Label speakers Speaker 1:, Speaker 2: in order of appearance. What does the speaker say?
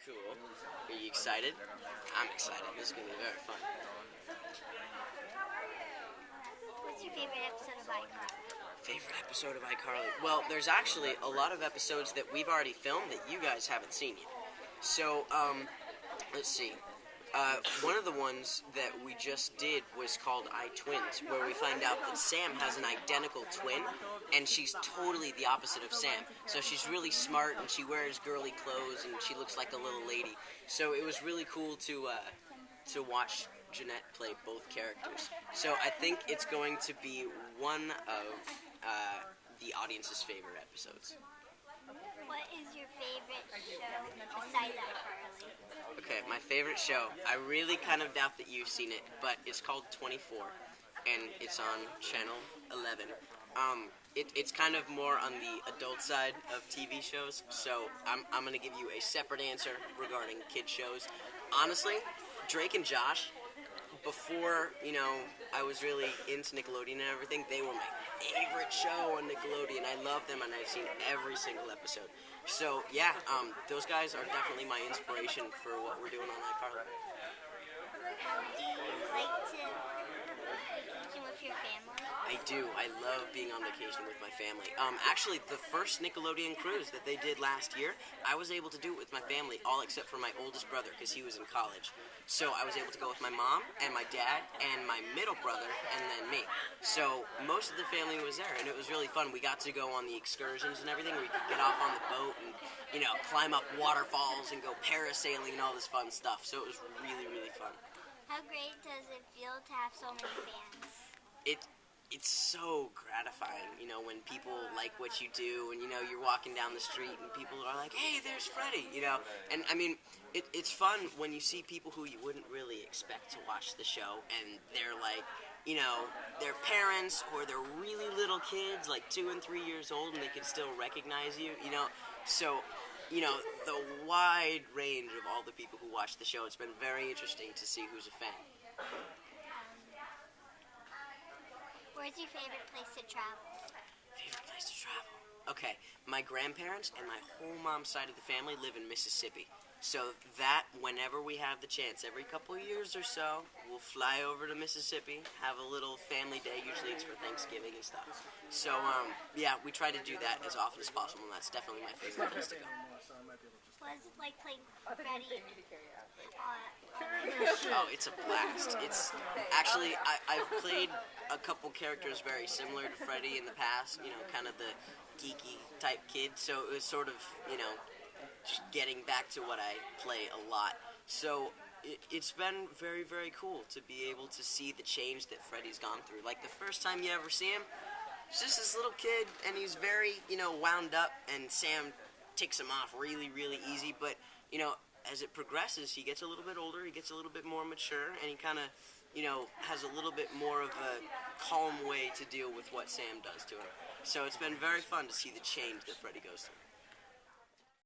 Speaker 1: Cool. Are you excited? I'm excited. This is going to be very fun.
Speaker 2: What's your favorite episode of iCarly?
Speaker 1: Favorite episode of iCarly? Well, there's actually a lot of episodes that we've already filmed that you guys haven't seen yet. So, let's see. One of the ones that we just did was called iTwins, where we find out that Sam has an identical twin, and she's totally the opposite of Sam. So she's really smart, and she wears girly clothes, and she looks like a little lady. So it was really cool to watch Jeanette play both characters. So I think it's going to be one of the audience's favorite episodes.
Speaker 2: What is your favorite show besides iCarly?
Speaker 1: Okay, my favorite show. I really kind of doubt that you've seen it, but it's called 24, and it's on Channel 11. It's kind of more on the adult side of TV shows, so I'm going to give you a separate answer regarding kid shows. Honestly, Drake and Josh, before, I was really into Nickelodeon and everything, they were my favorite show on Nickelodeon. I love them, and I've seen every single episode. So, yeah, those guys are definitely my inspiration for what we're doing on iCarly.
Speaker 2: Do you like to vacation with your family?
Speaker 1: I do. I love being on vacation with my family. Actually, the first Nickelodeon cruise that they did last year, I was able to do it with my family, all except for my oldest brother, because he was in college. So I was able to go with my mom and my dad and my middle brother and then me. So most of the family was there, and it was really fun. We got to go on the excursions and everything. We could get off on the boat and, climb up waterfalls and go parasailing and all this fun stuff. So it was really, really fun.
Speaker 2: How great does it feel to have so many fans?
Speaker 1: It's so gratifying, when people like what you do, and, you're walking down the street and people are like, hey, there's Freddie, and, I mean, it's fun when you see people who you wouldn't really expect to watch the show, and they're like, their parents, or they're really little kids, like 2 and 3 years old, and they can still recognize you, so, the wide range of all the people who watch the show, it's been very interesting to see who's a fan.
Speaker 2: Where's your favorite place to travel?
Speaker 1: Favorite place to travel? Okay, my grandparents and my whole mom's side of the family live in Mississippi. So that, whenever we have the chance, every couple of years or so, we'll fly over to Mississippi, have a little family day. Usually it's for Thanksgiving and stuff. So, yeah, we try to do that as often as possible, and that's definitely my favorite place to go.
Speaker 2: What is it like playing Freddie?
Speaker 1: Oh, it's a blast. It's actually, I've played a couple characters very similar to Freddie in the past, kind of the geeky type kid, so it was sort of, just getting back to what I play a lot. So it's been very, very cool to be able to see the change that Freddie's gone through. Like, the first time you ever see him, he's just this little kid, and he's very, wound up, and Sam ticks him off really, really easy, but, as it progresses, he gets a little bit older, he gets a little bit more mature, and he kind of, has a little bit more of a calm way to deal with what Sam does to him. So it's been very fun to see the change that Freddie goes through.